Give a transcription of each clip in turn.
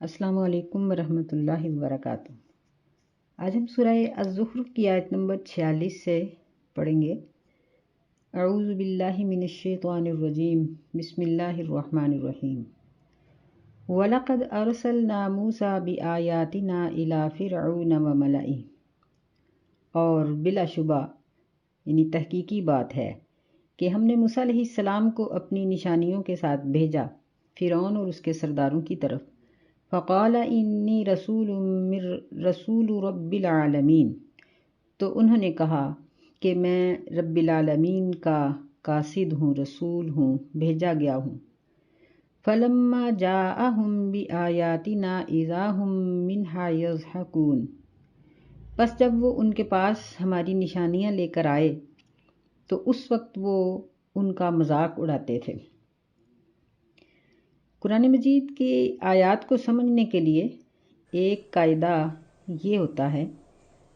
السلام علیکم ورحمۃ اللہ وبرکاتہ۔ آج ہم سورہ الزخرف کی آیت نمبر 46 سے پڑھیں گے۔ اعوذ باللہ من الشیطان الرجیم، بسم اللہ الرحمن الرحیم۔ وَلَقَدْ أَرْسَلْنَا مُوسَىٰ بِآيَاتِنَا إِلَىٰ فِرْعَوْنَ وَمَلَئِهِ، اور بلا شبہ یعنی تحقیقی بات ہے کہ ہم نے موسیٰ علیہ السلام کو اپنی نشانیوں کے ساتھ بھیجا فرعون اور اس کے سرداروں کی طرف۔ فقال انی رسول رب العالمین، تو انہوں نے کہا کہ میں رب العالمین کا قاصد ہوں، رسول ہوں، بھیجا گیا ہوں۔ فلما جاءہم بآیاتنا اذا ہم منہا یضحکون، پس جب وہ ان کے پاس ہماری نشانیاں لے کر آئے تو اس وقت وہ ان کا مذاق اڑاتے تھے۔ قرآن مجید کی آیات کو سمجھنے کے لیے ایک قاعدہ یہ ہوتا ہے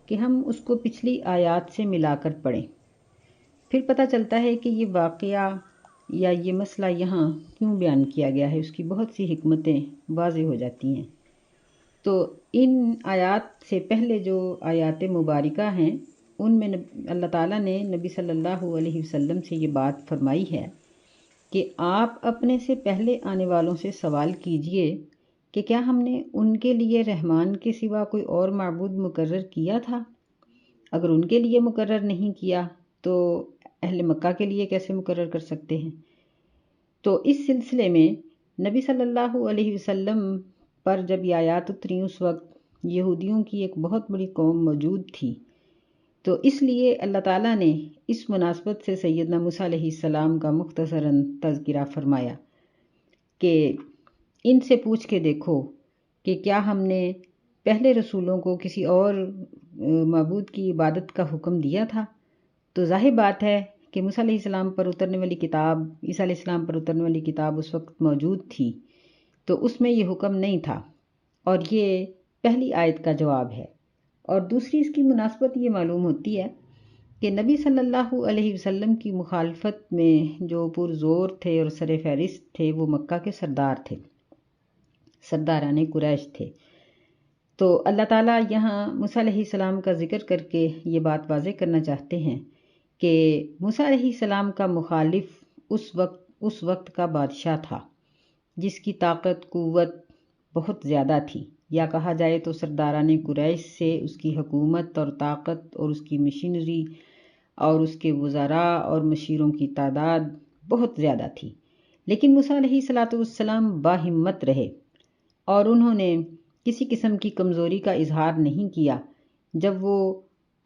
کہ ہم اس کو پچھلی آیات سے ملا کر پڑھیں، پھر پتہ چلتا ہے کہ یہ واقعہ یا یہ مسئلہ یہاں کیوں بیان کیا گیا ہے، اس کی بہت سی حکمتیں واضح ہو جاتی ہیں۔ تو ان آیات سے پہلے جو آیات مبارکہ ہیں ان میں اللہ تعالیٰ نے نبی صلی اللہ علیہ وسلم سے یہ بات فرمائی ہے کہ آپ اپنے سے پہلے آنے والوں سے سوال کیجئے کہ کیا ہم نے ان کے لیے رحمان کے سوا کوئی اور معبود مقرر کیا تھا؟ اگر ان کے لیے مقرر نہیں کیا تو اہل مکہ کے لیے کیسے مقرر کر سکتے ہیں؟ تو اس سلسلے میں نبی صلی اللہ علیہ وسلم پر جب یہ آیات اتری اس وقت یہودیوں کی ایک بہت بڑی قوم موجود تھی، تو اس لیے اللہ تعالیٰ نے اس مناسبت سے سیدنا موسیٰ علیہ السلام کا مختصراً تذکرہ فرمایا کہ ان سے پوچھ کے دیکھو کہ کیا ہم نے پہلے رسولوں کو کسی اور معبود کی عبادت کا حکم دیا تھا؟ تو ظاہر بات ہے کہ موسیٰ علیہ السلام پر اترنے والی کتاب، عیسیٰ علیہ السلام پر اترنے والی کتاب اس وقت موجود تھی، تو اس میں یہ حکم نہیں تھا، اور یہ پہلی آیت کا جواب ہے۔ اور دوسری اس کی مناسبت یہ معلوم ہوتی ہے کہ نبی صلی اللہ علیہ وسلم کی مخالفت میں جو پرزور تھے اور سر فہرست تھے وہ مکہ کے سردار تھے، سرداران قریش تھے۔ تو اللہ تعالیٰ یہاں موسیٰ علیہ السلام کا ذکر کر کے یہ بات واضح کرنا چاہتے ہیں کہ موسیٰ علیہ السلام کا مخالف اس وقت کا بادشاہ تھا جس کی طاقت قوت بہت زیادہ تھی، یا کہا جائے تو سرداران قریش سے اس کی حکومت اور طاقت اور اس کی مشینری اور اس کے وزراء اور مشیروں کی تعداد بہت زیادہ تھی، لیکن موسیٰ علیہ السلام باہمت رہے اور انہوں نے کسی قسم کی کمزوری کا اظہار نہیں کیا۔ جب وہ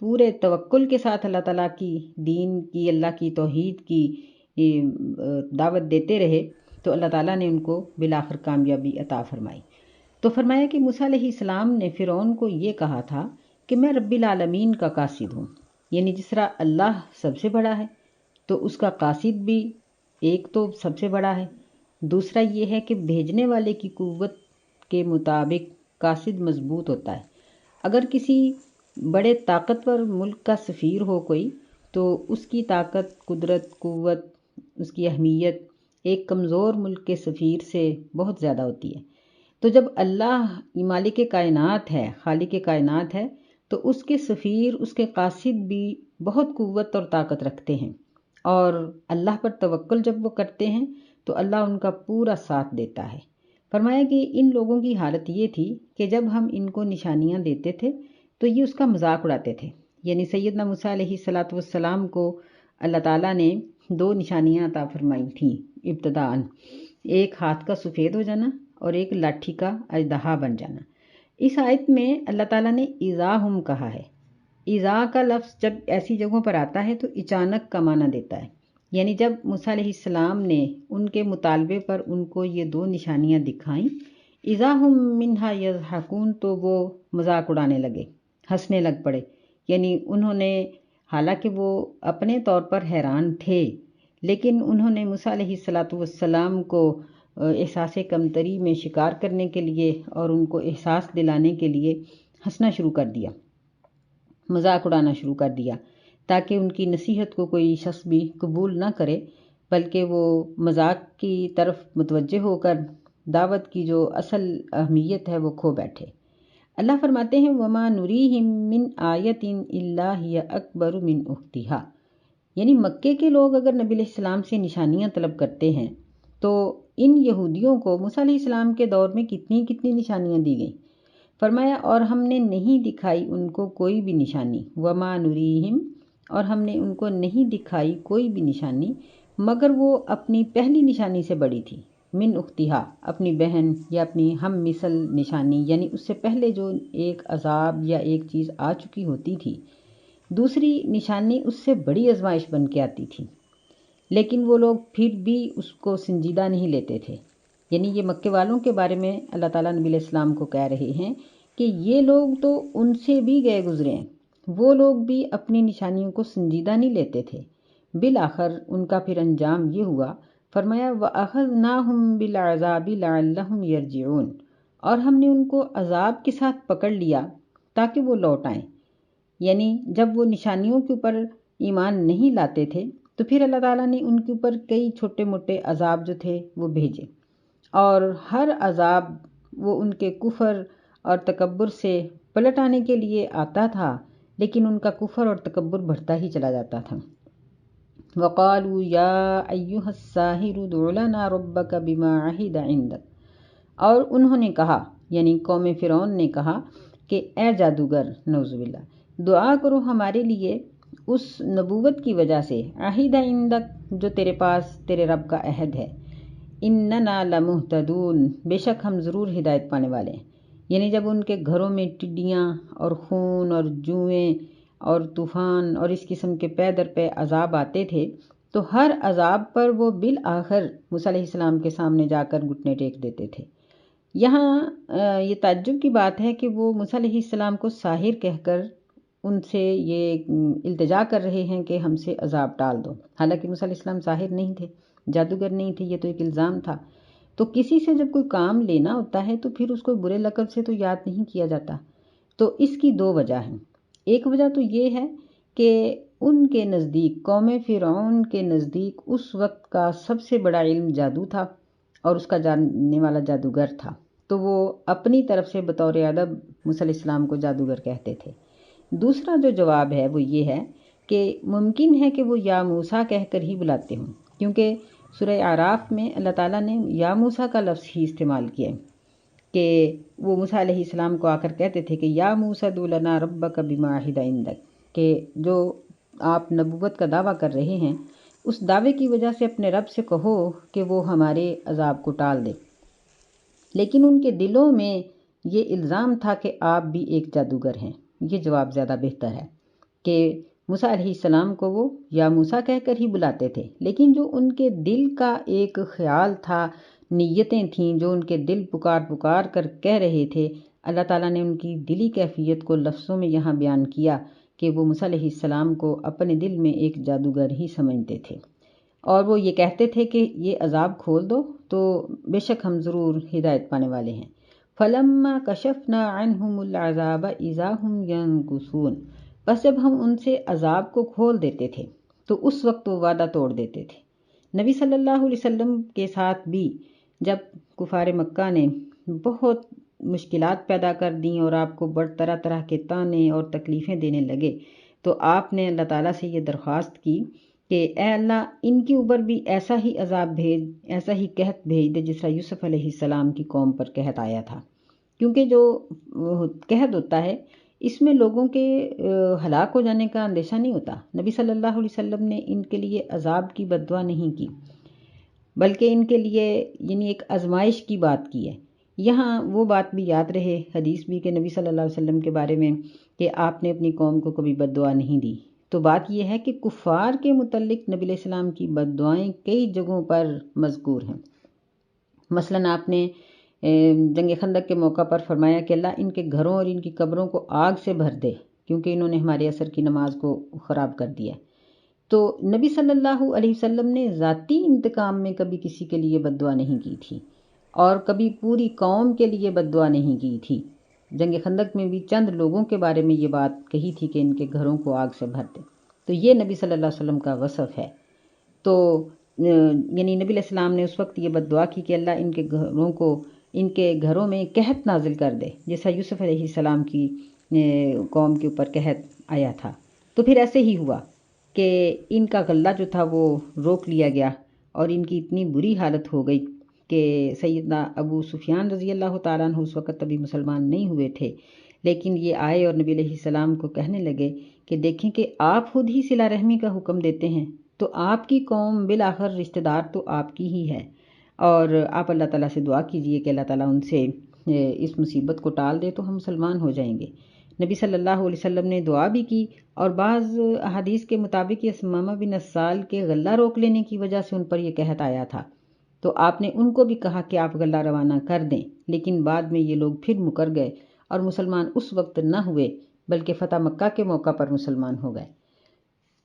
پورے توکل کے ساتھ اللہ تعالیٰ کی دین کی، اللہ کی توحید کی دعوت دیتے رہے تو اللہ تعالیٰ نے ان کو بالآخر کامیابی عطا فرمائی۔ تو فرمایا کہ موسیٰ علیہ السلام نے فرعون کو یہ کہا تھا کہ میں رب العالمین کا قاصد ہوں، یعنی جس طرح اللہ سب سے بڑا ہے تو اس کا قاصد بھی ایک تو سب سے بڑا ہے، دوسرا یہ ہے کہ بھیجنے والے کی قوت کے مطابق قاصد مضبوط ہوتا ہے۔ اگر کسی بڑے طاقتور ملک کا سفیر ہو کوئی تو اس کی طاقت، قدرت، قوت، اس کی اہمیت ایک کمزور ملک کے سفیر سے بہت زیادہ ہوتی ہے۔ تو جب اللہ مالک کائنات ہے، خالق کائنات ہے، تو اس کے سفیر، اس کے قاصد بھی بہت قوت اور طاقت رکھتے ہیں، اور اللہ پر توکل جب وہ کرتے ہیں تو اللہ ان کا پورا ساتھ دیتا ہے۔ فرمایا کہ ان لوگوں کی حالت یہ تھی کہ جب ہم ان کو نشانیاں دیتے تھے تو یہ اس کا مذاق اڑاتے تھے، یعنی سیدنا موسیٰ علیہ السلام کو اللہ تعالیٰ نے 2 نشانیاں عطا فرمائی تھیں ابتداءً، ایک ہاتھ کا سفید ہو جانا اور ایک لاٹھی کا اژدہا بن جانا۔ اس آیت میں اللہ تعالیٰ نے اذا ہم کہا ہے۔ اذا کا لفظ جب ایسی جگہوں پر آتا ہے تو اچانک کا معنی دیتا ہے، یعنی جب موسیٰ علیہ السلام نے ان کے مطالبے پر ان کو یہ 2 نشانیاں دکھائیں، اذا ہم منہا یضحکون، تو وہ مذاق اڑانے لگے، ہنسنے لگ پڑے، یعنی انہوں نے، حالانکہ وہ اپنے طور پر حیران تھے، لیکن انہوں نے موسیٰ علیہ السلام کو احساس کمتری میں شکار کرنے کے لیے اور ان کو احساس دلانے کے لیے ہنسنا شروع کر دیا، مذاق اڑانا شروع کر دیا، تاکہ ان کی نصیحت کو کوئی شخص بھی قبول نہ کرے، بلکہ وہ مذاق کی طرف متوجہ ہو کر دعوت کی جو اصل اہمیت ہے وہ کھو بیٹھے۔ اللہ فرماتے ہیں وَمَا نُرِيهِم مِّنْ آيَةٍ إِلَّا هِيَ أَكْبَرُ مِنْ أُخْتِهَا، یعنی مکے کے لوگ اگر نبی علیہ السلام سے نشانیاں طلب کرتے ہیں تو ان یہودیوں کو موسیٰ علیہ السلام کے دور میں کتنی کتنی نشانیاں دی گئیں۔ فرمایا اور ہم نے نہیں دکھائی ان کو کوئی بھی نشانی، وَمَا نُرِيهِم، اور ہم نے ان کو نہیں دکھائی کوئی بھی نشانی مگر وہ اپنی پہلی نشانی سے بڑی تھی، من اختہا، اپنی بہن یا اپنی ہم مثل نشانی، یعنی اس سے پہلے جو ایک عذاب یا ایک چیز آ چکی ہوتی تھی، دوسری نشانی اس سے بڑی آزمائش بن کے آتی تھی، لیکن وہ لوگ پھر بھی اس کو سنجیدہ نہیں لیتے تھے۔ یعنی یہ مکے والوں کے بارے میں اللہ تعالیٰ نبی علیہ السلام کو کہہ رہے ہیں کہ یہ لوگ تو ان سے بھی گئے گزرے ہیں، وہ لوگ بھی اپنی نشانیوں کو سنجیدہ نہیں لیتے تھے۔ بالآخر ان کا پھر انجام یہ ہوا، فرمایا وَأَخَذْنَاهُمْ بِالْعَذَابِ لَعَلَّهُمْ يَرْجِعُونَ، اور ہم نے ان کو عذاب کے ساتھ پکڑ لیا تاکہ وہ لوٹ آئیں۔ یعنی جب وہ نشانیوں کے اوپر ایمان نہیں لاتے تھے تو پھر اللہ تعالیٰ نے ان کے اوپر کئی چھوٹے موٹے عذاب جو تھے وہ بھیجے، اور ہر عذاب وہ ان کے کفر اور تکبر سے پلٹ آنے کے لیے آتا تھا، لیکن ان کا کفر اور تکبر بڑھتا ہی چلا جاتا تھا۔ وَقَالُوا يَا أَيُّهَا السَّاحِرُ ادْعُ لَنَا رَبَّكَ بِمَا عَهِدَ عِندَكَ، اور انہوں نے کہا، یعنی قوم فرعون نے کہا کہ اے جادوگر، نعوذ باللہ، دعا کرو ہمارے لیے اس نبوت کی وجہ سے، عہد عندک، جو تیرے پاس تیرے رب کا عہد ہے، اننا لمہتدون، بے شک ہم ضرور ہدایت پانے والے ہیں۔ یعنی جب ان کے گھروں میں ٹڈیاں اور خون اور جوئیں اور طوفان اور اس قسم کے پے در پے عذاب آتے تھے تو ہر عذاب پر وہ بالآخر موسیٰ علیہ السلام کے سامنے جا کر گھٹنے ٹیک دیتے تھے۔ یہاں یہ تعجب کی بات ہے کہ وہ موسیٰ علیہ السلام کو ساحر کہہ کر ان سے یہ التجا کر رہے ہیں کہ ہم سے عذاب ٹال دو، حالانکہ موسیٰ علیہ السلام ساحر نہیں تھے، جادوگر نہیں تھے، یہ تو ایک الزام تھا۔ تو کسی سے جب کوئی کام لینا ہوتا ہے تو پھر اس کو برے لقب سے تو یاد نہیں کیا جاتا۔ تو اس کی دو وجہ ہیں۔ ایک وجہ تو یہ ہے کہ ان کے نزدیک، قوم فرعون کے نزدیک، اس وقت کا سب سے بڑا علم جادو تھا اور اس کا جاننے والا جادوگر تھا، تو وہ اپنی طرف سے بطور ادب موسیٰ علیہ السلام کو جادوگر کہتے تھے۔ دوسرا جو جواب ہے وہ یہ ہے کہ ممکن ہے کہ وہ یا موسیٰ کہہ کر ہی بلاتے ہوں، کیونکہ سورہ اعراف میں اللہ تعالیٰ نے یا موسیٰ کا لفظ ہی استعمال کیا ہے کہ وہ موسیٰ علیہ السلام کو آ کر کہتے تھے کہ یا موسیٰ ادع لنا ربک بما عہد عندک، کہ جو آپ نبوت کا دعویٰ کر رہے ہیں اس دعوے کی وجہ سے اپنے رب سے کہو کہ وہ ہمارے عذاب کو ٹال دے۔ لیکن ان کے دلوں میں یہ الزام تھا کہ آپ بھی ایک جادوگر ہیں۔ یہ جواب زیادہ بہتر ہے کہ موسیٰ علیہ السلام کو وہ یا موسیٰ کہہ کر ہی بلاتے تھے، لیکن جو ان کے دل کا ایک خیال تھا، نیتیں تھیں جو ان کے دل پکار پکار کر کہہ رہے تھے، اللہ تعالیٰ نے ان کی دلی کیفیت کو لفظوں میں یہاں بیان کیا کہ وہ موسیٰ علیہ السلام کو اپنے دل میں ایک جادوگر ہی سمجھتے تھے، اور وہ یہ کہتے تھے کہ یہ عذاب کھول دو تو بے شک ہم ضرور ہدایت پانے والے ہیں۔ فَلَمَّا كَشَفْنَا عَنْهُمُ الْعَذَابَ إِذَا هُمْ يَنْكُثُونَ، بس جب ہم ان سے عذاب کو کھول دیتے تھے تو اس وقت وہ وعدہ توڑ دیتے تھے۔ نبی صلی اللہ علیہ وسلم کے ساتھ بھی جب کفار مکہ نے بہت مشکلات پیدا کر دیں اور آپ کو طرح طرح کے تانے اور تکلیفیں دینے لگے تو آپ نے اللہ تعالیٰ سے یہ درخواست کی کہ اے اللہ ان کے اوپر بھی ایسا ہی عذاب بھیج، ایسا ہی قحط بھیج دے جس طرح یوسف علیہ السلام کی قوم پر قحط آیا تھا، کیونکہ جو قحط ہوتا ہے اس میں لوگوں کے ہلاک ہو جانے کا اندیشہ نہیں ہوتا۔ نبی صلی اللہ علیہ وسلم نے ان کے لیے عذاب کی بد دعا نہیں کی، بلکہ ان کے لیے یعنی ایک آزمائش کی بات کی ہے۔ یہاں وہ بات بھی یاد رہے، حدیث بھی کہ نبی صلی اللہ علیہ وسلم کے بارے میں کہ آپ نے اپنی قوم کو کبھی بد دعا نہیں دی۔ تو بات یہ ہے کہ کفار کے متعلق نبی علیہ السلام کی بد دعائیں کئی جگہوں پر مذکور ہیں۔ مثلاً آپ نے جنگ خندق کے موقع پر فرمایا کہ اللہ ان کے گھروں اور ان کی قبروں کو آگ سے بھر دے کیونکہ انہوں نے ہمارے عصر کی نماز کو خراب کر دیا۔ تو نبی صلی اللہ علیہ وسلم نے ذاتی انتقام میں کبھی کسی کے لیے بد دعا نہیں کی تھی اور کبھی پوری قوم کے لیے بد دعا نہیں کی تھی۔ جنگ خندق میں بھی چند لوگوں کے بارے میں یہ بات کہی تھی کہ ان کے گھروں کو آگ سے بھر دے۔ تو یہ نبی صلی اللہ علیہ وسلم کا وصف ہے۔ تو یعنی نبی علیہ السلام نے اس وقت یہ بد دعا کی کہ اللہ ان کے گھروں میں قحط نازل کر دے، جیسا یوسف علیہ السلام کی قوم کے اوپر قحط آیا تھا۔ تو پھر ایسے ہی ہوا کہ ان کا غلہ جو تھا وہ روک لیا گیا اور ان کی اتنی بری حالت ہو گئی کہ سیدنا ابو سفیان رضی اللہ تعالیٰ عنہ اس وقت ابھی مسلمان نہیں ہوئے تھے، لیکن یہ آئے اور نبی علیہ السلام کو کہنے لگے کہ دیکھیں کہ آپ خود ہی صلہ رحمی کا حکم دیتے ہیں، تو آپ کی قوم بالآخر رشتہ دار تو آپ کی ہی ہے، اور آپ اللہ تعالیٰ سے دعا کیجئے کہ اللہ تعالیٰ ان سے اس مصیبت کو ٹال دے تو ہم مسلمان ہو جائیں گے۔ نبی صلی اللہ علیہ وسلم نے دعا بھی کی، اور بعض احادیث کے مطابق یہ ثمامہ بن اسال کے غلہ روک لینے کی وجہ سے ان پر یہ قحط آیا تھا، تو آپ نے ان کو بھی کہا کہ آپ غلہ روانہ کر دیں، لیکن بعد میں یہ لوگ پھر مکر گئے اور مسلمان اس وقت نہ ہوئے بلکہ فتح مکہ کے موقع پر مسلمان ہو گئے۔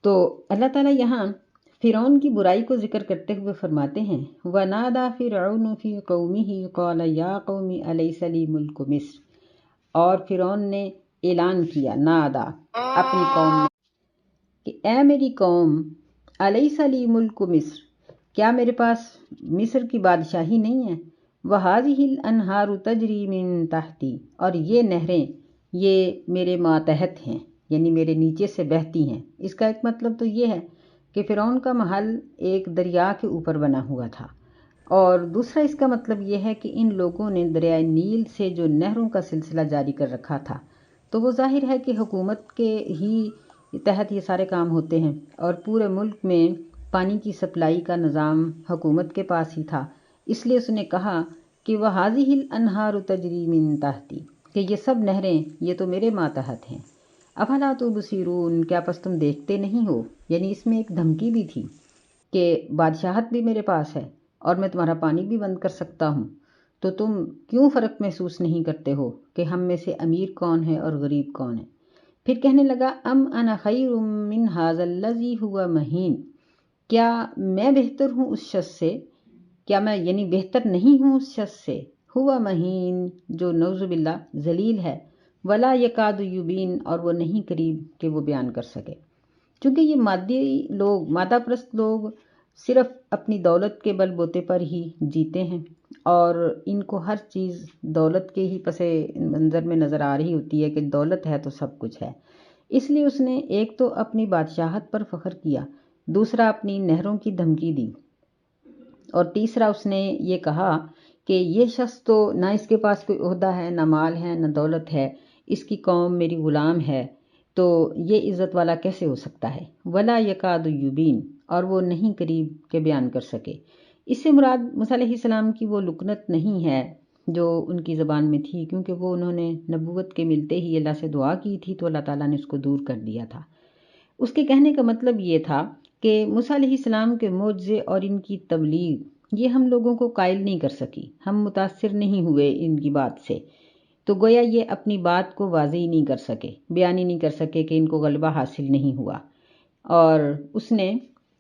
تو اللہ تعالیٰ یہاں فرعون کی برائی کو ذکر کرتے ہوئے فرماتے ہیں وَنَادَى فِرْعَوْنُ فِي قَوْمِهِ قَالَ يَا قَوْمِ أَلَيْسَ لِي مُلْكُ مصر، اور فرعون نے اعلان کیا نادا اپنی قوم میں کہ اے میری قوم، الیس لی ملک مصر، کیا میرے پاس مصر کی بادشاہی نہیں ہے؟ وہذہ الانہار تجری من تحتی، اور یہ نہریں یہ میرے ماتحت ہیں، یعنی میرے نیچے سے بہتی ہیں۔ اس کا ایک مطلب تو یہ ہے کہ فرعون کا محل ایک دریا کے اوپر بنا ہوا تھا، اور دوسرا اس کا مطلب یہ ہے کہ ان لوگوں نے دریائے نیل سے جو نہروں کا سلسلہ جاری کر رکھا تھا، تو وہ ظاہر ہے کہ حکومت کے ہی تحت یہ سارے کام ہوتے ہیں، اور پورے ملک میں پانی کی سپلائی کا نظام حکومت کے پاس ہی تھا، اس لیے اس نے کہا کہ وَهَذِهِ الْأَنْهَارُ تَجْرِي مِن تَحْتِي، کہ یہ سب نہریں یہ تو میرے ماتحت ہیں۔ افلا تبصرون، کیا پس تم دیکھتے نہیں ہو؟ یعنی اس میں ایک دھمکی بھی تھی کہ بادشاہت بھی میرے پاس ہے اور میں تمہارا پانی بھی بند کر سکتا ہوں، تو تم کیوں فرق محسوس نہیں کرتے ہو کہ ہم میں سے امیر کون ہے اور غریب کون ہے؟ پھر کہنے لگا ام انا خیر من ھذا الذی ھو مہین، کیا میں بہتر ہوں اس شخص سے، کیا میں یعنی بہتر نہیں ہوں اس شخص سے، ہوا مہین جو نعوذ باللہ ذلیل ہے، ولا یکاد یبین، اور وہ نہیں قریب کہ وہ بیان کر سکے۔ چونکہ یہ مادہ پرست لوگ صرف اپنی دولت کے بل بوتے پر ہی جیتے ہیں، اور ان کو ہر چیز دولت کے ہی پس منظر میں نظر آ رہی ہوتی ہے کہ دولت ہے تو سب کچھ ہے۔ اس لیے اس نے ایک تو اپنی بادشاہت پر فخر کیا، دوسرا اپنی نہروں کی دھمکی دی، اور تیسرا اس نے یہ کہا کہ یہ شخص تو نہ اس کے پاس کوئی عہدہ ہے، نہ مال ہے، نہ دولت ہے، اس کی قوم میری غلام ہے، تو یہ عزت والا کیسے ہو سکتا ہے؟ ولا یکاد یبین، اور وہ نہیں قریب کہ بیان کر سکے۔ اس سے مراد موسیٰ علیہ السلام کی وہ لکنت نہیں ہے جو ان کی زبان میں تھی، کیونکہ وہ انہوں نے نبوت کے ملتے ہی اللہ سے دعا کی تھی تو اللہ تعالیٰ نے اس کو دور کر دیا تھا۔ اس کے کہنے کا مطلب یہ تھا کہ موسیٰ علیہ السلام کے معجزے اور ان کی تبلیغ یہ ہم لوگوں کو قائل نہیں کر سکی، ہم متاثر نہیں ہوئے ان کی بات سے، تو گویا یہ اپنی بات کو واضح نہیں کر سکے، بیان ہی نہیں کر سکے کہ ان کو غلبہ حاصل نہیں ہوا۔ اور اس نے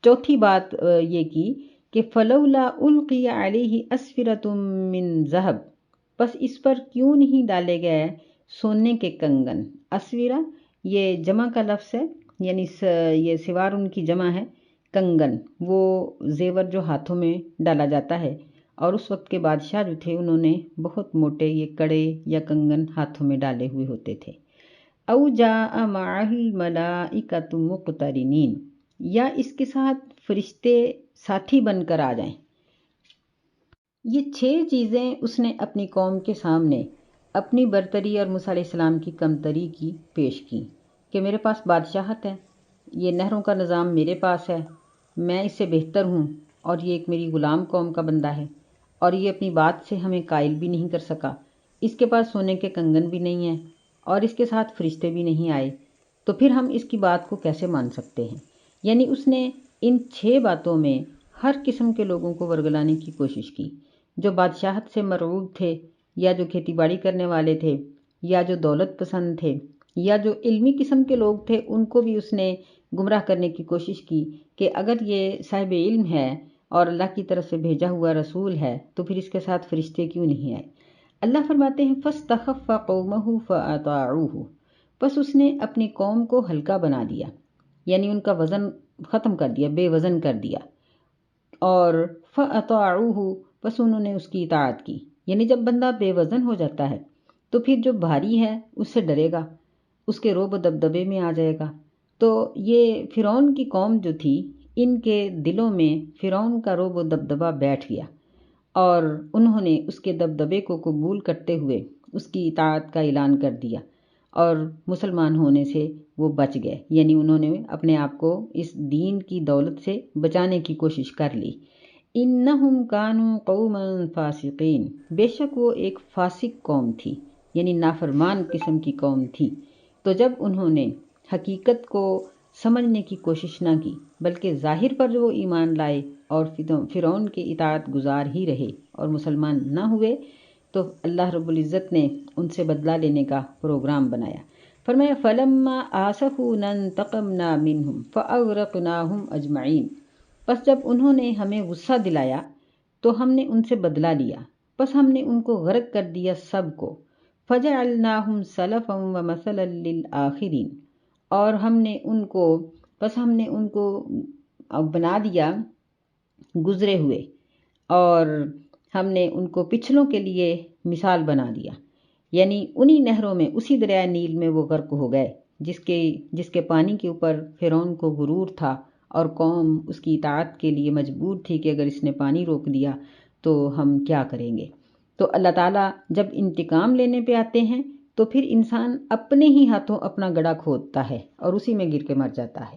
چوتھی بات یہ کی کہ فلولا القی علیہ اسفرۃ من ذہب، بس اس پر کیوں نہیں ڈالے گئے سونے کے کنگن۔ اسورہ یہ جمع کا لفظ ہے، یعنی یہ سوار ان کی جمع ہے، کنگن وہ زیور جو ہاتھوں میں ڈالا جاتا ہے، اور اس وقت کے بادشاہ جو تھے انہوں نے بہت موٹے یہ کڑے یا کنگن ہاتھوں میں ڈالے ہوئے ہوتے تھے۔ او جاء معہ الملائکۃ مقترنین، یا اس کے ساتھ فرشتے ساتھی بن کر آ جائیں۔ یہ 6 چیزیں اس نے اپنی قوم کے سامنے اپنی برتری اور موسیٰ علیہ السلام کی کمتری کی پیش کی کہ میرے پاس بادشاہت ہے، یہ نہروں کا نظام میرے پاس ہے، میں اس سے بہتر ہوں، اور یہ ایک میری غلام قوم کا بندہ ہے، اور یہ اپنی بات سے ہمیں قائل بھی نہیں کر سکا، اس کے پاس سونے کے کنگن بھی نہیں ہیں، اور اس کے ساتھ فرشتے بھی نہیں آئے، تو پھر ہم اس کی بات کو کیسے مان سکتے ہیں؟ یعنی اس نے ان 6 باتوں میں ہر قسم کے لوگوں کو ورگلانے کی کوشش کی، جو بادشاہت سے مرعوب تھے، یا جو کھیتی باڑی کرنے والے تھے، یا جو دولت پسند تھے، یا جو علمی قسم کے لوگ تھے، ان کو بھی اس نے گمراہ کرنے کی کوشش کی کہ اگر یہ صاحب علم ہے اور اللہ کی طرف سے بھیجا ہوا رسول ہے تو پھر اس کے ساتھ فرشتے کیوں نہیں آئے؟ اللہ فرماتے ہیں فَاسْتَخَفَّ قَوْمَهُ فَأَطَاعُوهُ، بس اس نے اپنی قوم کو ہلکا بنا دیا، یعنی ان کا وزن ختم کر دیا، بے وزن کر دیا، اور فَأَطَاعُوهُ بس انہوں نے اس کی اطاعت کی. یعنی جب بندہ بے وزن ہو جاتا ہے تو پھر جو بھاری ہے اس سے ڈرے گا، اس کے رعب و دبدبے میں آ جائے گا. تو یہ فرعون کی قوم جو تھی، ان کے دلوں میں فرعون کا رعب و دبدبہ بیٹھ گیا، اور انہوں نے اس کے دبدبے کو قبول کرتے ہوئے اس کی اطاعت کا اعلان کر دیا، اور مسلمان ہونے سے وہ بچ گئے. یعنی انہوں نے اپنے آپ کو اس دین کی دولت سے بچانے کی کوشش کر لی. انہم کانوا قوما فاسقین، بے شک وہ ایک فاسق قوم تھی، یعنی نافرمان قسم کی قوم تھی. تو جب انہوں نے حقیقت کو سمجھنے کی کوشش نہ کی بلکہ ظاہر پر وہ ایمان لائے اور فرعون کے اطاعت گزار ہی رہے اور مسلمان نہ ہوئے، تو اللہ رب العزت نے ان سے بدلہ لینے کا پروگرام بنایا. فرمایا فَلَمَّا آسَفُونَا انتَقَمْنَا مِنْهُمْ فَأَغْرَقْنَاهُمْ أَجْمَعِينَ، پس جب انہوں نے ہمیں غصہ دلایا تو ہم نے ان سے بدلہ لیا، پس ہم نے ان کو غرق کر دیا سب کو. فَجَعَلْنَاهُمْ سَلَفًا وَمَثَلًا لِلْآخِرِينَ، اور ہم نے ان کو بنا دیا گزرے ہوئے، اور ہم نے ان کو پچھلوں کے لیے مثال بنا دیا. یعنی انہی نہروں میں، اسی دریائے نیل میں وہ غرق ہو گئے جس کے پانی کے اوپر فرعون کو غرور تھا، اور قوم اس کی اطاعت کے لیے مجبور تھی کہ اگر اس نے پانی روک دیا تو ہم کیا کریں گے. تو اللہ تعالیٰ جب انتقام لینے پہ آتے ہیں تو پھر انسان اپنے ہی ہاتھوں اپنا گڑھا کھودتا ہے اور اسی میں گر کے مر جاتا ہے.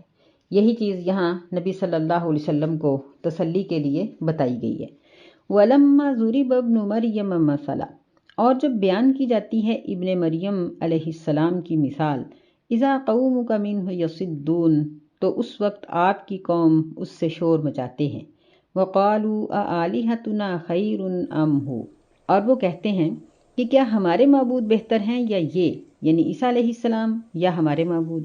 یہی چیز یہاں نبی صلی اللہ علیہ وسلم کو تسلی کے لیے بتائی گئی ہے. وَلَمَّا ضُرِبَ ابْنُ مَرْيَمَ مَثَلًا، اور جب بیان کی جاتی ہے ابن مریم علیہ السلام کی مثال، اذا قومک منہ یصدون، تو اس وقت آپ کی قوم اس سے شور مچاتے ہیں. وقالوا اآلہتنا خیر ام ہو، اور وہ کہتے ہیں کہ کیا ہمارے معبود بہتر ہیں یا یہ، یعنی عیسیٰ علیہ السلام یا ہمارے معبود.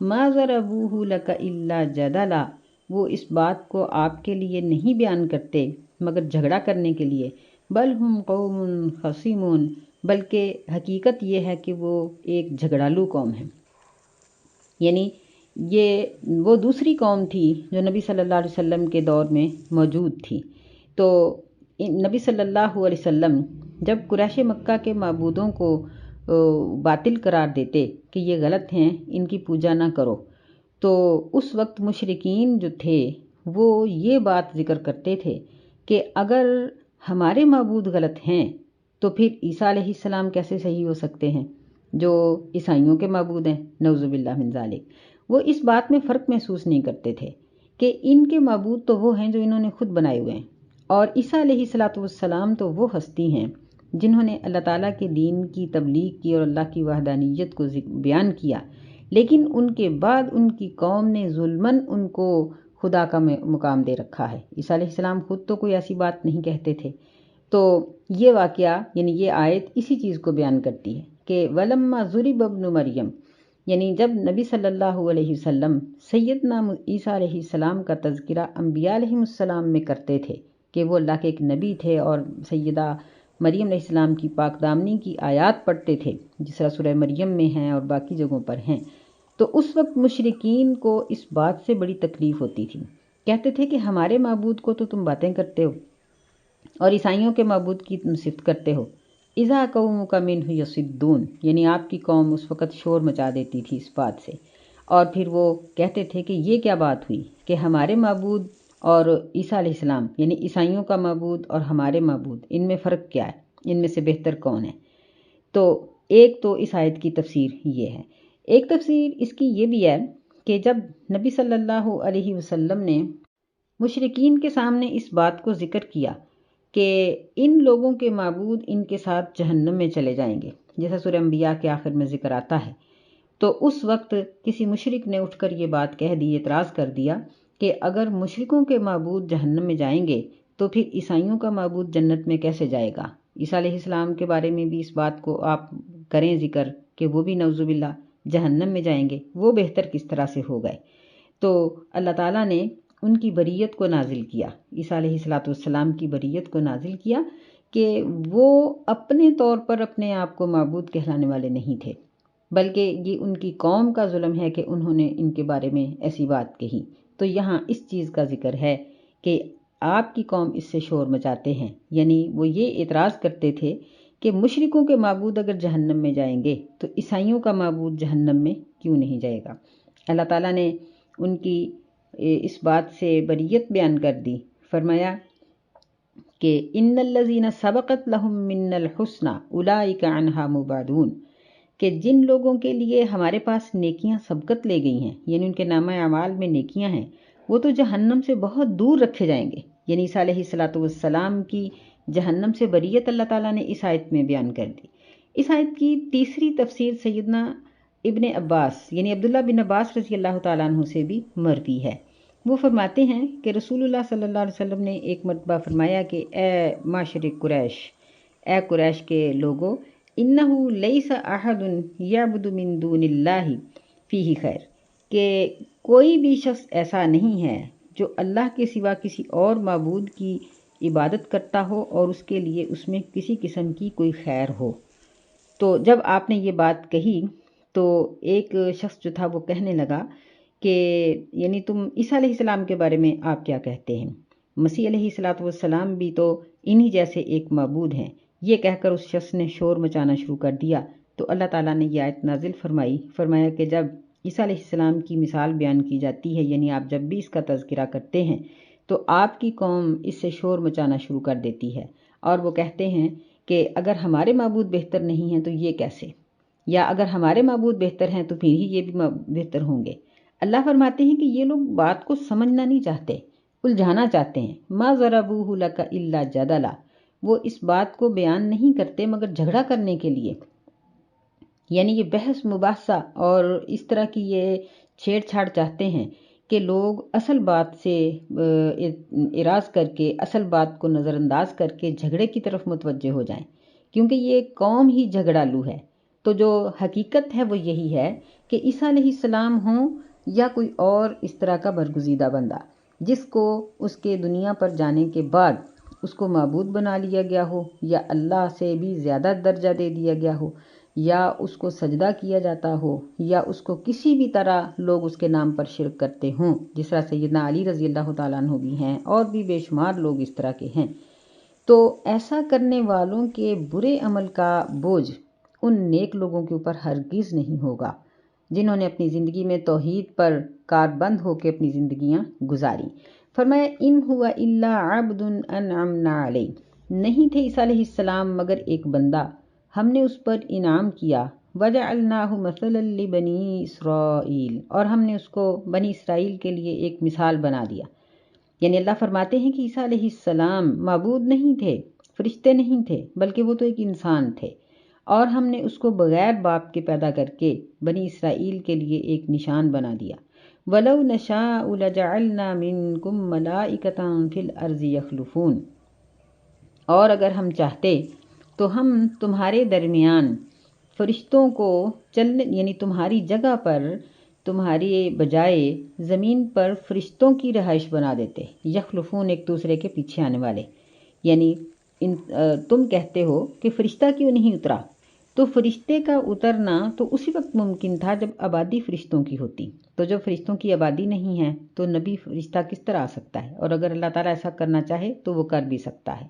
ما ضربوہ لک الا جدلا، وہ اس بات کو آپ کے لیے نہیں بیان کرتے مگر جھگڑا کرنے کے لیے. بل ہم قوم خصیمون، بلکہ حقیقت یہ ہے کہ وہ ایک جھگڑالو قوم ہے. یعنی یہ وہ دوسری قوم تھی جو نبی صلی اللہ علیہ وسلم کے دور میں موجود تھی. تو نبی صلی اللہ علیہ وسلم جب قریش مکہ کے معبودوں کو باطل قرار دیتے کہ یہ غلط ہیں، ان کی پوجا نہ کرو، تو اس وقت مشرکین جو تھے وہ یہ بات ذکر کرتے تھے کہ اگر ہمارے معبود غلط ہیں تو پھر عیسیٰ علیہ السلام کیسے صحیح ہو سکتے ہیں جو عیسائیوں کے معبود ہیں، نعوذ باللہ من ذالک. وہ اس بات میں فرق محسوس نہیں کرتے تھے کہ ان کے معبود تو وہ ہیں جو انہوں نے خود بنائے ہوئے ہیں، اور عیسیٰ علیہ السلام تو وہ ہستی ہیں جنہوں نے اللہ تعالیٰ کے دین کی تبلیغ کی اور اللہ کی وحدانیت کو بیان کیا، لیکن ان کے بعد ان کی قوم نے ظلماً ان کو خدا کا مقام دے رکھا ہے. عیسیٰ علیہ السلام خود تو کوئی ایسی بات نہیں کہتے تھے. تو یہ واقعہ، یعنی یہ آیت اسی چیز کو بیان کرتی ہے کہ وَلَمَّا ضُرِبَ ابْنُ مریم، یعنی جب نبی صلی اللہ علیہ وسلم سیدنا عیسیٰ علیہ السلام کا تذکرہ انبیاء علیہ السلام میں کرتے تھے کہ وہ اللہ کے ایک نبی تھے، اور سیدہ مریم علیہ السلام کی پاک دامنی کی آیات پڑھتے تھے جس طرح سورہ مریم میں ہیں اور باقی جگہوں پر ہیں، تو اس وقت مشرکین کو اس بات سے بڑی تکلیف ہوتی تھی. کہتے تھے کہ ہمارے معبود کو تو تم باتیں کرتے ہو اور عیسائیوں کے معبود کی تم صفت کرتے ہو. اذا قومک منہ یصدون، یعنی آپ کی قوم اس وقت شور مچا دیتی تھی اس بات سے، اور پھر وہ کہتے تھے کہ یہ کیا بات ہوئی کہ ہمارے معبود اور عیسیٰ علیہ السلام، یعنی عیسائیوں کا معبود اور ہمارے معبود، ان میں فرق کیا ہے، ان میں سے بہتر کون ہے. تو ایک تو اس آیت کی تفسیر یہ ہے. ایک تفسیر اس کی یہ بھی ہے کہ جب نبی صلی اللہ علیہ وسلم نے مشرکین کے سامنے اس بات کو ذکر کیا کہ ان لوگوں کے معبود ان کے ساتھ جہنم میں چلے جائیں گے، جیسا سورہ انبیاء کے آخر میں ذکر آتا ہے، تو اس وقت کسی مشرک نے اٹھ کر یہ بات کہہ دی، اعتراض کر دیا کہ اگر مشرکوں کے معبود جہنم میں جائیں گے تو پھر عیسائیوں کا معبود جنت میں کیسے جائے گا. عیسیٰ علیہ السلام کے بارے میں بھی اس بات کو آپ کریں ذکر کہ وہ بھی نعوذ باللہ جہنم میں جائیں گے، وہ بہتر کس طرح سے ہو گئے. تو اللہ تعالیٰ نے ان کی بریت کو نازل کیا، عیسیٰ علیہ السلام کی بریت کو نازل کیا کہ وہ اپنے طور پر اپنے آپ کو معبود کہلانے والے نہیں تھے، بلکہ یہ ان کی قوم کا ظلم ہے کہ انہوں نے ان کے بارے میں ایسی بات کہی. تو یہاں اس چیز کا ذکر ہے کہ آپ کی قوم اس سے شور مچاتے ہیں، یعنی وہ یہ اعتراض کرتے تھے کہ مشرکوں کے معبود اگر جہنم میں جائیں گے تو عیسائیوں کا معبود جہنم میں کیوں نہیں جائے گا۔ اللہ تعالیٰ نے ان کی اس بات سے بریت بیان کر دی، فرمایا کہ ان الذین سبقت لہم من الحسنی اولئک عنہا مبعدون، کہ جن لوگوں کے لیے ہمارے پاس نیکیاں سبقت لے گئی ہیں، یعنی ان کے نامہ اعمال میں نیکیاں ہیں، وہ تو جہنم سے بہت دور رکھے جائیں گے۔ یعنی عیسیٰ علیہ السلام کی جہنم سے بریت اللہ تعالیٰ نے اس آیت میں بیان کر دی۔ اس آیت کی تیسری تفسیر سیدنا ابن عباس یعنی عبداللہ بن عباس رضی اللہ تعالیٰ عنہ سے بھی مروی ہے۔ وہ فرماتے ہیں کہ رسول اللہ صلی اللہ علیہ وسلم نے ایک مرتبہ فرمایا کہ اے معاشر قریش، اے قریش کے لوگو، انہو لیس احد یعبد من دون اللہ فیہ خیر، کہ کوئی بھی شخص ایسا نہیں ہے جو اللہ کے سوا کسی اور معبود کی عبادت کرتا ہو اور اس کے لیے اس میں کسی قسم کی کوئی خیر ہو۔ تو جب آپ نے یہ بات کہی تو ایک شخص جو تھا وہ کہنے لگا کہ یعنی تم عیسیٰ علیہ السلام کے بارے میں آپ کیا کہتے ہیں؟ مسیح علیہ السلام بھی تو انہی جیسے ایک معبود ہیں۔ یہ کہہ کر اس شخص نے شور مچانا شروع کر دیا تو اللہ تعالیٰ نے یہ آیت نازل فرمایا کہ جب عیسیٰ علیہ السلام کی مثال بیان کی جاتی ہے، یعنی آپ جب بھی اس کا تذکرہ کرتے ہیں تو آپ کی قوم اس سے شور مچانا شروع کر دیتی ہے، اور وہ کہتے ہیں کہ اگر ہمارے معبود بہتر نہیں ہیں تو یہ کیسے، یا اگر ہمارے معبود بہتر ہیں تو پھر ہی یہ بھی بہتر ہوں گے۔ اللہ فرماتے ہیں کہ یہ لوگ بات کو سمجھنا نہیں چاہتے، الجھانا چاہتے ہیں۔ ما ضربوہ لک الا جدلا، وہ اس بات کو بیان نہیں کرتے مگر جھگڑا کرنے کے لیے، یعنی یہ بحث مباحثہ اور اس طرح کی یہ چھیڑ چھاڑ چاہتے ہیں کہ لوگ اصل بات سے اعراض کر کے، اصل بات کو نظر انداز کر کے جھگڑے کی طرف متوجہ ہو جائیں، کیونکہ یہ قوم ہی جھگڑالو ہے۔ تو جو حقیقت ہے وہ یہی ہے کہ عیسیٰ علیہ السلام ہوں یا کوئی اور اس طرح کا برگزیدہ بندہ جس کو اس کے دنیا پر جانے کے بعد اس کو معبود بنا لیا گیا ہو، یا اللہ سے بھی زیادہ درجہ دے دیا گیا ہو، یا اس کو سجدہ کیا جاتا ہو، یا اس کو کسی بھی طرح لوگ اس کے نام پر شرک کرتے ہوں، جس طرح سیدنا علی رضی اللہ تعالیٰ عنہ بھی ہیں اور بھی بے شمار لوگ اس طرح کے ہیں، تو ایسا کرنے والوں کے برے عمل کا بوجھ ان نیک لوگوں کے اوپر ہرگز نہیں ہوگا جنہوں نے اپنی زندگی میں توحید پر کاربند ہو کے اپنی زندگیاں گزاری۔ فرمایا ان ہوا الا عبد انعمنا علیہ، نہیں تھے عیسیٰ علیہ السلام مگر ایک بندہ، ہم نے اس پر انعام کیا، وجعلناہ مثلا لبنی اسرائیل، اور ہم نے اس کو بنی اسرائیل کے لیے ایک مثال بنا دیا۔ یعنی اللہ فرماتے ہیں کہ عیسیٰ علیہ السلام معبود نہیں تھے، فرشتے نہیں تھے، بلکہ وہ تو ایک انسان تھے، اور ہم نے اس کو بغیر باپ کے پیدا کر کے بنی اسرائیل کے لیے ایک نشان بنا دیا۔ وَلَوْ نَشَاءُ لَجَعَلْنَا مِنْكُمْ مَلَائِكَةً فِي الْأَرْضِ يَخْلُفُونَ، اور اگر ہم چاہتے تو ہم تمہارے درمیان فرشتوں کو چلنے یعنی تمہاری جگہ پر تمہاری بجائے زمین پر فرشتوں کی رہائش بنا دیتے۔ یخلفون ایک دوسرے کے پیچھے آنے والے، یعنی تم کہتے ہو کہ فرشتہ کیوں نہیں اترا، تو فرشتے کا اترنا تو اسی وقت ممکن تھا جب آبادی فرشتوں کی ہوتی، تو جب فرشتوں کی آبادی نہیں ہے تو نبی فرشتہ کس طرح آ سکتا ہے، اور اگر اللہ تعالیٰ ایسا کرنا چاہے تو وہ کر بھی سکتا ہے۔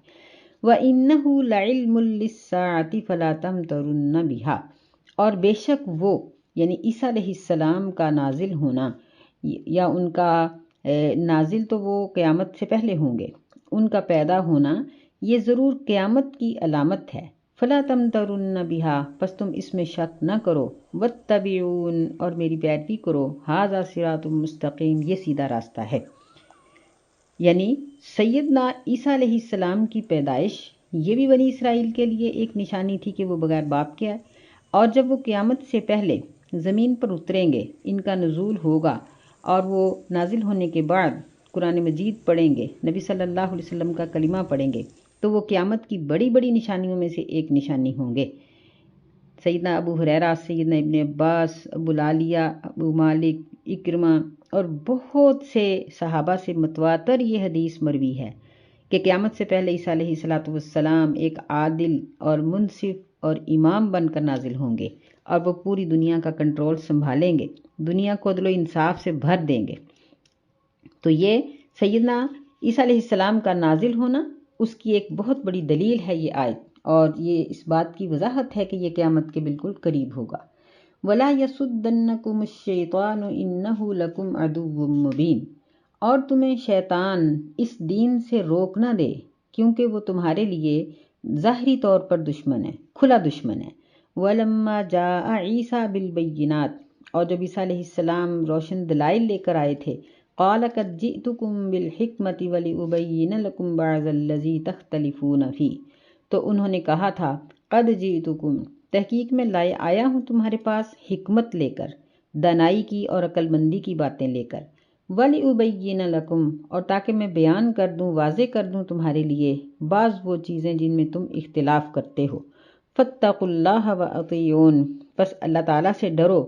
وَإِنَّهُ لَعِلْمٌ لِلسَّاعَةِ فَلَا تَمْتَرُنَّ بِهَا، اور بے شک وہ یعنی عیسیٰ علیہ السلام کا نازل ہونا یا ان کا نازل تو وہ قیامت سے پہلے ہوں گے، ان کا پیدا ہونا یہ ضرور قیامت کی علامت ہے۔ فَلَا تَمْتَرُنَّ بِهَا، پس تم اس میں شک نہ کرو، وَاتَّبِعُونِ، اور میری پیروی کرو، هَذَا صِرَاطٌ مستقیم، یہ سیدھا راستہ ہے۔ یعنی سیدنا عیسیٰ علیہ السلام کی پیدائش یہ بھی بنی اسرائیل کے لیے ایک نشانی تھی کہ وہ بغیر باپ کے آئے، اور جب وہ قیامت سے پہلے زمین پر اتریں گے، ان کا نزول ہوگا، اور وہ نازل ہونے کے بعد قرآن مجید پڑھیں گے، نبی صلی اللہ علیہ وسلم کا کلمہ پڑھیں گے، تو وہ قیامت کی بڑی بڑی نشانیوں میں سے ایک نشانی ہوں گے۔ سیدنا ابو ہریرہ، سیدنا ابن عباس، ابو العالیہ، ابو مالک، اکرمہ اور بہت سے صحابہ سے متواتر یہ حدیث مروی ہے کہ قیامت سے پہلے عیسیٰ علیہ السلام ایک عادل اور منصف اور امام بن کر نازل ہوں گے، اور وہ پوری دنیا کا کنٹرول سنبھالیں گے، دنیا کو عدل و انصاف سے بھر دیں گے۔ تو یہ سیدنا عیسیٰ علیہ السلام کا نازل ہونا اس کی ایک بہت بڑی دلیل ہے یہ آیت، اور یہ اس بات کی وضاحت ہے کہ یہ قیامت کے بالکل قریب ہوگا۔ وَلَا يَصُدَّنَّكُمُ الشَّيْطَانُ إِنَّهُ لَكُمْ عَدُوٌّ مُّبِينٌ، اور تمہیں شیطان اس دین سے روک نہ دے کیونکہ وہ تمہارے لیے ظاہری طور پر دشمن ہے، کھلا دشمن ہے۔ وَلَمَّا جَاءَ عِيسَىٰ بِالْبَيِّنَاتِ، اور جب عیسیٰ علیہ السلام روشن دلائل لے کر آئے تھے، قَالَ قَدْ جِئْتُكُم بِالْحِكْمَةِ وَلِأُبَيِّنَ لَكُم بَعْضَ الَّذِي تَخْتَلِفُونَ فِيهِ، تو انہوں نے کہا تھا قَدْ جِئْتُكُم، تحقیق میں آیا ہوں تمہارے پاس حکمت لے کر، دانائی کی اور عقل مندی کی باتیں لے کر، وَلِأُبَيِّنَ لَكُم، اور تاکہ میں بیان کر دوں، واضح کر دوں تمہارے لیے بعض وہ چیزیں جن میں تم اختلاف کرتے ہو۔ فَاتَّقُوا اللَّهَ وَأَطِیعُونِ، پس اللہ تعالیٰ سے ڈرو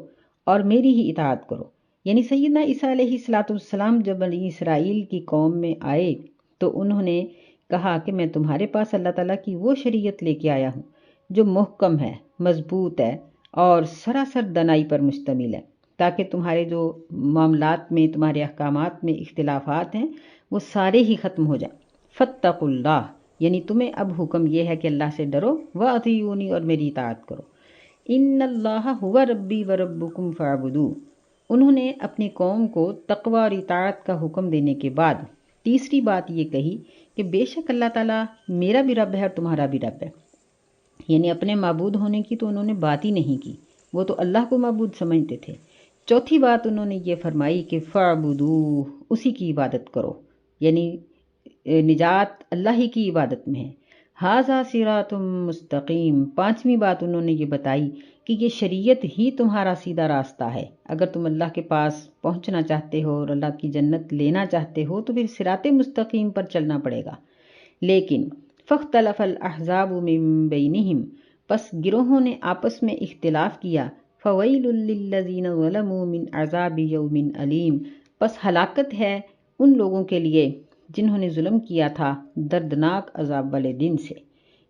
اور میری ہی اطاعت کرو۔ یعنی سیدنا عیسیٰ علیہ السلام جب بنی اسرائیل کی قوم میں آئے تو انہوں نے کہا کہ میں تمہارے پاس اللہ تعالیٰ کی وہ شریعت لے کے آیا ہوں جو محکم ہے، مضبوط ہے اور سراسر دانائی پر مشتمل ہے، تاکہ تمہارے جو معاملات میں، تمہارے احکامات میں اختلافات ہیں وہ سارے ہی ختم ہو جائیں۔ فَاتَّقُوا اللَّهَ، یعنی تمہیں اب حکم یہ ہے کہ اللہ سے ڈرو، وَأَطِیعُونِ، اور میری اطاعت کرو۔ إِنَّ اللَّهَ هُوَ رَبِّي وَرَبُّكُمْ فَاعْبُدُوهُ، انہوں نے اپنی قوم کو تقوی اور اطاعت کا حکم دینے کے بعد تیسری بات یہ کہی کہ بے شک اللہ تعالیٰ میرا بھی رب ہے اور تمہارا بھی رب ہے، یعنی اپنے معبود ہونے کی تو انہوں نے بات ہی نہیں کی، وہ تو اللہ کو معبود سمجھتے تھے۔ چوتھی بات انہوں نے یہ فرمائی کہ فَاعْبُدُوهُ، اسی کی عبادت کرو، یعنی نجات اللہ ہی کی عبادت میں ہے۔ ھذا صراط مستقیم، پانچویں بات انہوں نے یہ بتائی کہ یہ شریعت ہی تمہارا سیدھا راستہ ہے، اگر تم اللہ کے پاس پہنچنا چاہتے ہو اور اللہ کی جنت لینا چاہتے ہو تو پھر صراط مستقیم پر چلنا پڑے گا۔ لیکن فاختلف الاحزاب من بینہم، پس گروہوں نے آپس میں اختلاف کیا، فویل للذین ظلموا من عذاب یوم علیم، پس ہلاکت ہے ان لوگوں کے لیے جنہوں نے ظلم کیا تھا دردناک عذاب والے دن سے۔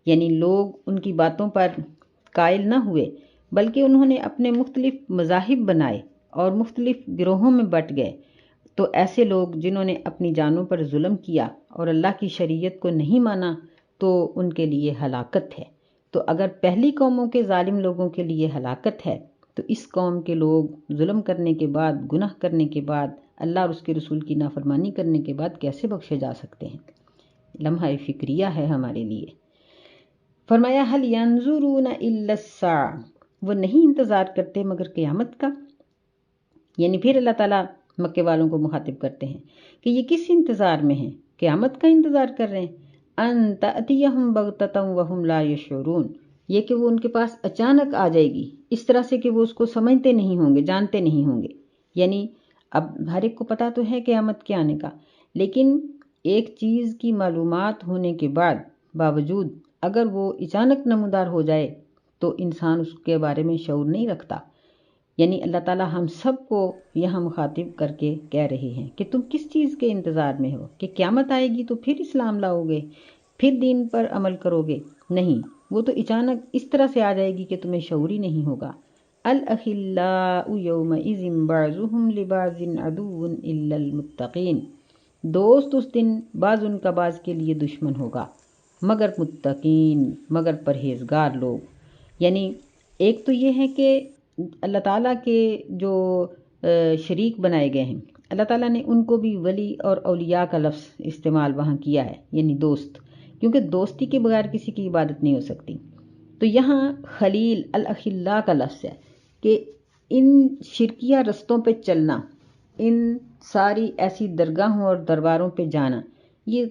یعنی لوگ ان کی باتوں پر قائل نہ ہوئے بلکہ انہوں نے اپنے مختلف مذاہب بنائے اور مختلف گروہوں میں بٹ گئے، تو ایسے لوگ جنہوں نے اپنی جانوں پر ظلم کیا اور اللہ کی شریعت کو نہیں مانا تو ان کے لیے ہلاکت ہے۔ تو اگر پہلی قوموں کے ظالم لوگوں کے لیے ہلاکت ہے تو اس قوم کے لوگ ظلم کرنے کے بعد، گناہ کرنے کے بعد، اللہ اور اس کے رسول کی نافرمانی کرنے کے بعد کیسے بخشے جا سکتے ہیں؟ لمحہ فکریہ ہے ہمارے لیے۔ فرمایا هل ينظرون الا الساعة، وہ نہیں انتظار کرتے مگر قیامت کا۔ یعنی پھر اللہ تعالیٰ مکے والوں کو مخاطب کرتے ہیں کہ یہ کس انتظار میں ہیں؟ قیامت کا انتظار کر رہے ہیں۔ ان تأتیہم بغتۃ وہم لا یشعرون، یہ کہ وہ ان کے پاس اچانک آ جائے گی، اس طرح سے کہ وہ اس کو سمجھتے نہیں ہوں گے، جانتے نہیں ہوں گے۔ یعنی اب ہر ایک کو پتہ تو ہے قیامت کے آنے کا، لیکن ایک چیز کی معلومات ہونے کے باوجود اگر وہ اچانک نمودار ہو جائے تو انسان اس کے بارے میں شعور نہیں رکھتا۔ یعنی اللہ تعالیٰ ہم سب کو یہاں مخاطب کر کے کہہ رہے ہیں کہ تم کس چیز کے انتظار میں ہو؟ کہ قیامت آئے گی تو پھر اسلام لاؤ گے، پھر دین پر عمل کرو گے؟ نہیں، وہ تو اچانک اس طرح سے آ جائے گی کہ تمہیں شعور ہی نہیں ہوگا۔ الاخلاء یومئذ بعضهم لبعض عدو الا المتقین، دوست اس دن بعض ان کا بعض کے لیے دشمن ہوگا مگر متقین، مگر پرہیزگار لوگ۔ یعنی ایک تو یہ ہے کہ اللہ تعالیٰ کے جو شریک بنائے گئے ہیں، اللہ تعالیٰ نے ان کو بھی ولی اور اولیاء کا لفظ استعمال وہاں کیا ہے، یعنی دوست، کیونکہ دوستی کے بغیر کسی کی عبادت نہیں ہو سکتی۔ تو یہاں خلیل الاخلاء کا لفظ ہے کہ ان شرکیہ رستوں پہ چلنا، ان ساری ایسی درگاہوں اور درباروں پہ جانا، یہ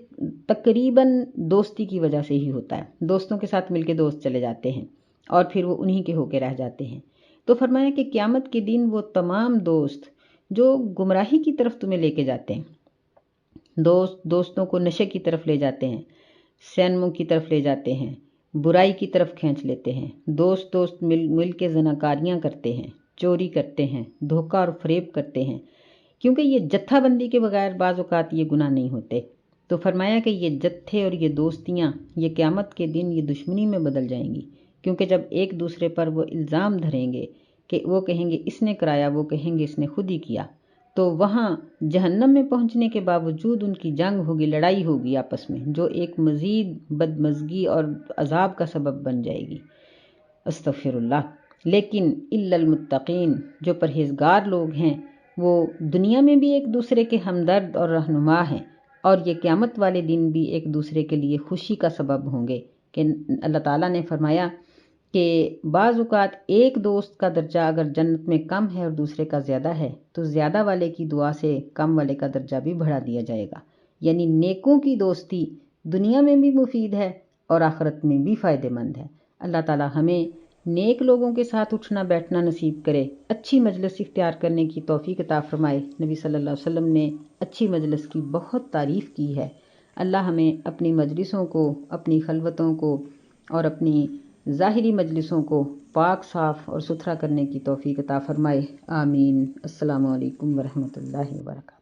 تقریباً دوستی کی وجہ سے ہی ہوتا ہے۔ دوستوں کے ساتھ مل کے دوست چلے جاتے ہیں اور پھر وہ انہی کے ہو کے رہ جاتے ہیں۔ تو فرمایا کہ قیامت کے دن وہ تمام دوست جو گمراہی کی طرف تمہیں لے کے جاتے ہیں، دوستوں کو نشے کی طرف لے جاتے ہیں، سینموں کی طرف لے جاتے ہیں، برائی کی طرف کھینچ لیتے ہیں، دوست مل کے زناکاریاں کرتے ہیں، چوری کرتے ہیں، دھوکہ اور فریب کرتے ہیں، کیونکہ یہ جتھا بندی کے بغیر بعض اوقات یہ گناہ نہیں ہوتے۔ تو فرمایا کہ یہ جتھے اور یہ دوستیاں یہ قیامت کے دن یہ دشمنی میں بدل جائیں گی، کیونکہ جب ایک دوسرے پر وہ الزام دھریں گے کہ وہ کہیں گے اس نے کرایا، وہ کہیں گے اس نے خود ہی کیا، تو وہاں جہنم میں پہنچنے کے باوجود ان کی جنگ ہوگی، لڑائی ہوگی آپس میں، جو ایک مزید بدمزگی اور عذاب کا سبب بن جائے گی۔ استغفر اللہ۔ لیکن الا المتقین، جو پرہیزگار لوگ ہیں، وہ دنیا میں بھی ایک دوسرے کے ہمدرد اور رہنما ہیں، اور یہ قیامت والے دن بھی ایک دوسرے کے لیے خوشی کا سبب ہوں گے۔ کہ اللہ تعالیٰ نے فرمایا کہ بعض اوقات ایک دوست کا درجہ اگر جنت میں کم ہے اور دوسرے کا زیادہ ہے تو زیادہ والے کی دعا سے کم والے کا درجہ بھی بڑھا دیا جائے گا۔ یعنی نیکوں کی دوستی دنیا میں بھی مفید ہے اور آخرت میں بھی فائدہ مند ہے۔ اللہ تعالیٰ ہمیں نیک لوگوں کے ساتھ اٹھنا بیٹھنا نصیب کرے، اچھی مجلس اختیار کرنے کی توفیق عطا فرمائے۔ نبی صلی اللہ علیہ وسلم نے اچھی مجلس کی بہت تعریف کی ہے۔ اللہ ہمیں اپنی مجلسوں کو، اپنی خلوتوں کو اور اپنی ظاہری مجلسوں کو پاک صاف اور ستھرا کرنے کی توفیق عطا فرمائے۔ آمین۔ السلام علیکم ورحمۃ اللہ وبرکاتہ۔